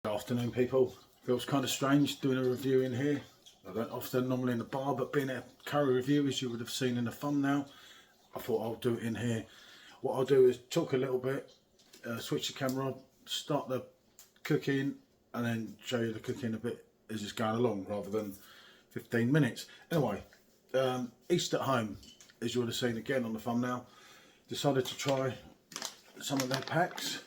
Good afternoon, people. Feels kind of strange doing a review in here. I don't often normally in the bar, but being a curry review, as you would have seen in the thumbnail, I thought I'll do it in here. What I'll do is talk a little bit, switch the camera on, start the cooking, and then show you the cooking a bit as it's going along, rather than 15 minutes. Anyway, East at Home, as you would have seen again on the thumbnail, decided to try some of their packs.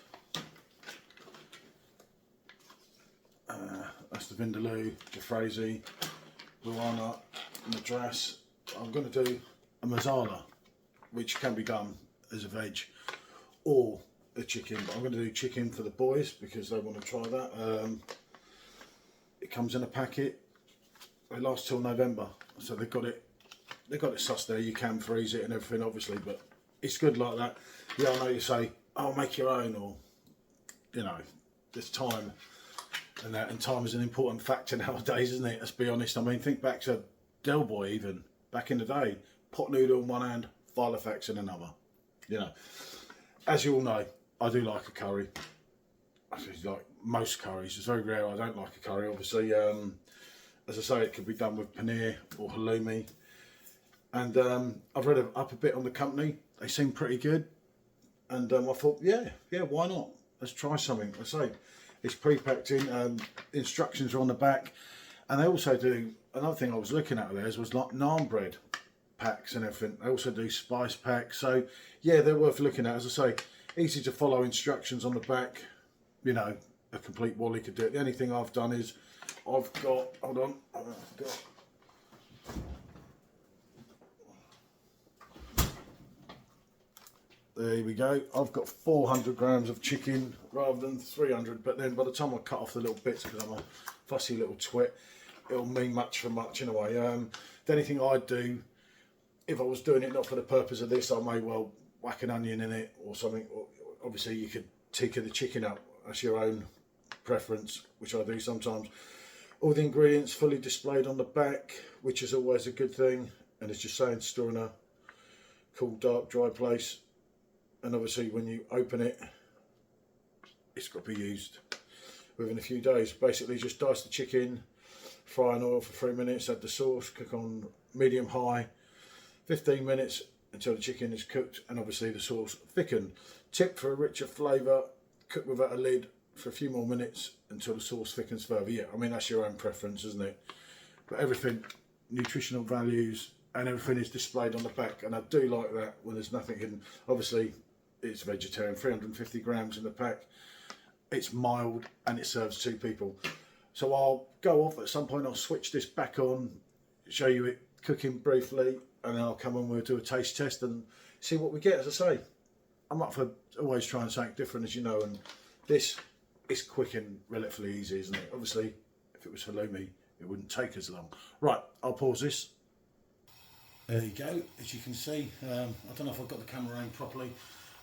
That's the Vindaloo, Jafrazi, Luana, Madras. I'm going to do a Masala, which can be done as a veg or a chicken, but I'm going to do chicken for the boys because they want to try that. It comes in a packet. It lasts till November, so they've got it sussed there. You can freeze it and everything, obviously, but it's good like that. Yeah, I know you say, "Oh, make your own," or you know, there's time. And that, and time is an important factor nowadays, isn't it? Let's be honest. I mean, think back to Del Boy, even back in the day. Pot noodle in one hand, Filofax in another. You know, as you all know, I do like a curry. I think like most curries. It's very rare I don't like a curry. Obviously, as I say, it could be done with paneer or halloumi. And I've read up a bit on the company. They seem pretty good. And I thought, yeah, why not? Let's try something. I say. It's pre-packed in, instructions are on the back, and they also do, another thing I was looking at theirs was like naan bread packs and everything. They also do spice packs, so yeah, they're worth looking at. As I say, easy to follow instructions on the back, you know, a complete Wally could do it. The only thing I've done is, I've got, hold on, I've got, there we go. I've got 400 grams of chicken rather than 300, but then by the time I cut off the little bits, because I'm a fussy little twit, it'll mean much for much anyway. The only thing I'd do, if I was doing it not for the purpose of this, I may well whack an onion in it or something. Obviously you could tikka the chicken up, that's your own preference, which I do sometimes. All the ingredients fully displayed on the back, which is always a good thing, and it's just saying store in a cool, dark, dry place. And obviously when you open it, it's got to be used within a few days. Basically just dice the chicken, fry in oil for 3 minutes, add the sauce, cook on medium high, 15 minutes until the chicken is cooked, and obviously the sauce thickened. Tip for a richer flavour, cook without a lid for a few more minutes until the sauce thickens further. Yeah, I mean that's your own preference, isn't it? But everything, nutritional values and everything is displayed on the back, and I do like that when there's nothing hidden. Obviously it's vegetarian, 350 grams in the pack. It's mild and it serves 2 people. So I'll go off at some point, I'll switch this back on, show you it cooking briefly, and then I'll come on, we'll do a taste test and see what we get. As I say, I'm up for always trying something different, as you know, and this is quick and relatively easy, isn't it? Obviously, if it was halloumi, it wouldn't take as long. Right, I'll pause this. There you go, as you can see, I don't know if I've got the camera aimed properly.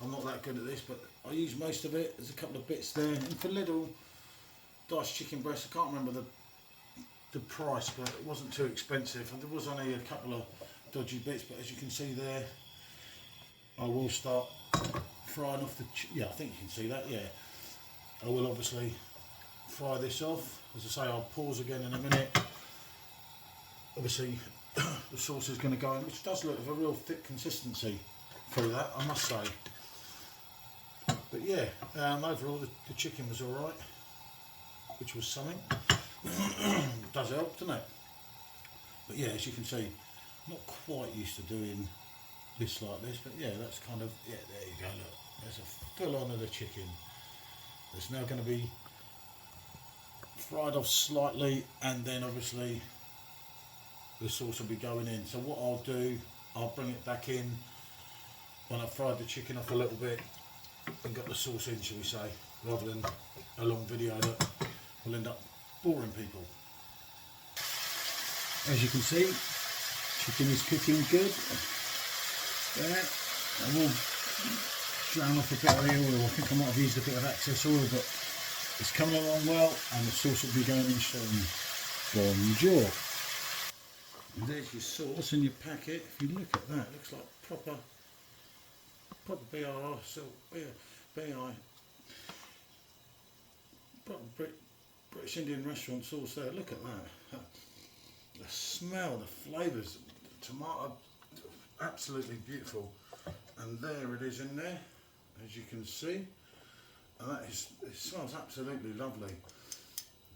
I'm not that good at this, but I use most of it. There's a couple of bits there. And for little diced chicken breast, I can't remember the price, but it wasn't too expensive. And there was only a couple of dodgy bits, but as you can see there, I will start frying off the, yeah, I think you can see that, yeah. I will obviously fry this off. As I say, I'll pause again in a minute. Obviously, the sauce is going to go in, which does look of a real thick consistency through that, I must say. But yeah, overall the chicken was alright, which was something. It does help, doesn't it? But yeah, as you can see, I'm not quite used to doing this like this, but yeah, that's kind of, yeah, there you go, look. There's a full on of the chicken. It's now going to be fried off slightly, and then obviously the sauce will be going in. So what I'll do, I'll bring it back in when I've fried the chicken off a little bit and got the sauce in, shall we say, rather than a long video that will end up boring people. As you can see, chicken is cooking good. There, I will drown off a bit of the oil. I think I might have used a bit of excess oil, but it's coming along well, and the sauce will be going in soon. Bonjour. And there's your sauce in your packet. If you look at that, it looks like proper BRR, so BI, proper British Indian restaurant sauce there. Look at that. The smell, the flavours, the tomato, absolutely beautiful. And there it is in there, as you can see. And that is, it smells absolutely lovely.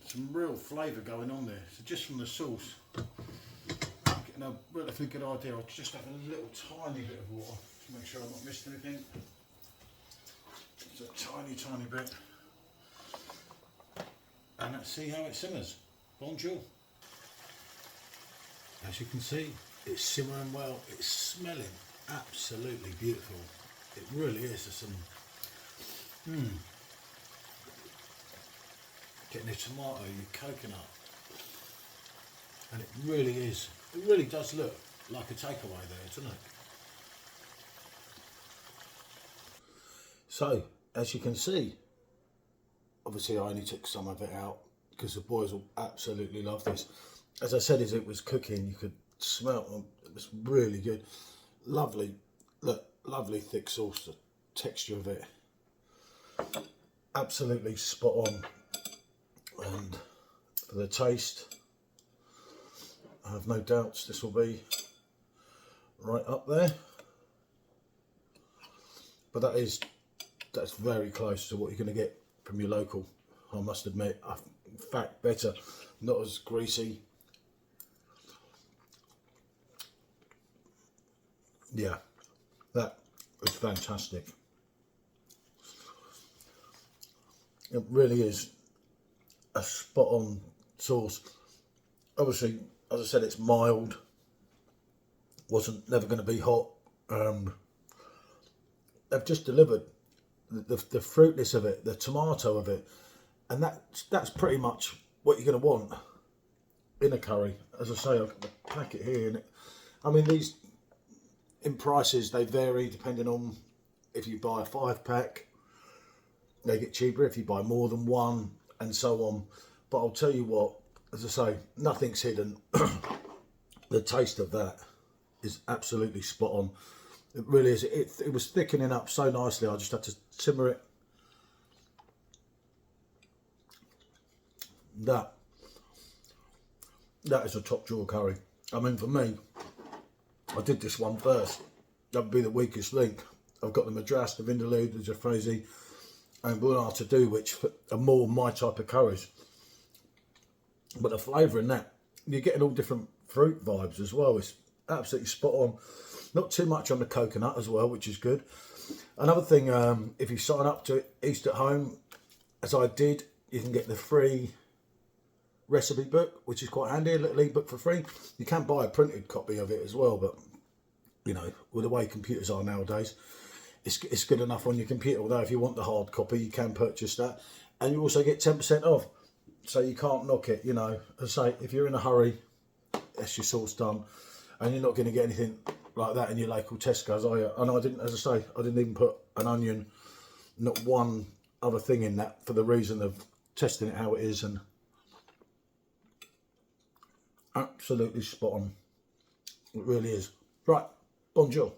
Some real flavour going on there. So just from the sauce, getting a relatively good idea. I'll just have a little tiny bit of water to make sure I've not missed anything. Just a tiny bit. And let's see how it simmers. Bonjour. As you can see, it's simmering well. It's smelling absolutely beautiful. It really is. There's some getting the tomato, your coconut, and it really is. It really does look like a takeaway there, doesn't it? So, as you can see, obviously I only took some of it out because the boys will absolutely love this. As I said, as it was cooking, you could smell it was really good. Lovely, look, lovely thick sauce, the texture of it. Absolutely spot on. And for the taste, I have no doubts this will be right up there. But that's very close to what you're going to get from your local, I must admit. In fact, better, not as greasy. Yeah, that was fantastic. It really is a spot on sauce. Obviously, as I said, it's mild. Wasn't never going to be hot. They've just delivered the fruitness of it, the tomato of it, and that's pretty much what you're going to want in a curry. As I say, I've got the packet here, and I mean these in prices they vary depending on if you buy a 5-pack, they get cheaper if you buy more than one, and so on. But I'll tell you what, as I say, nothing's hidden. The taste of that is absolutely spot on. It really is. It was thickening up so nicely. I just had to simmer it. That is a top drawer curry. I mean, for me, I did this one first. That would be the weakest link. I've got the Madras, the Vindaloo, the Jafrezi, and Bunar to do, which are more my type of curries. But the flavour in that, you're getting all different fruit vibes as well. It's absolutely spot on. Not too much on the coconut as well, which is good. Another thing, if you sign up to East at Home, as I did, you can get the free recipe book, which is quite handy, a little e-book for free. You can buy a printed copy of it as well, but you know, with the way computers are nowadays, it's good enough on your computer. Although if you want the hard copy, you can purchase that, and you also get 10% off, so you can't knock it. You know, as I say, if you're in a hurry, that's your sauce done, and you're not going to get anything like that in your local Tesco's, are you? And I didn't, as I say, I didn't even put an onion, not one other thing in that, for the reason of testing it how it is, and absolutely spot on. It really is. Right, bonjour.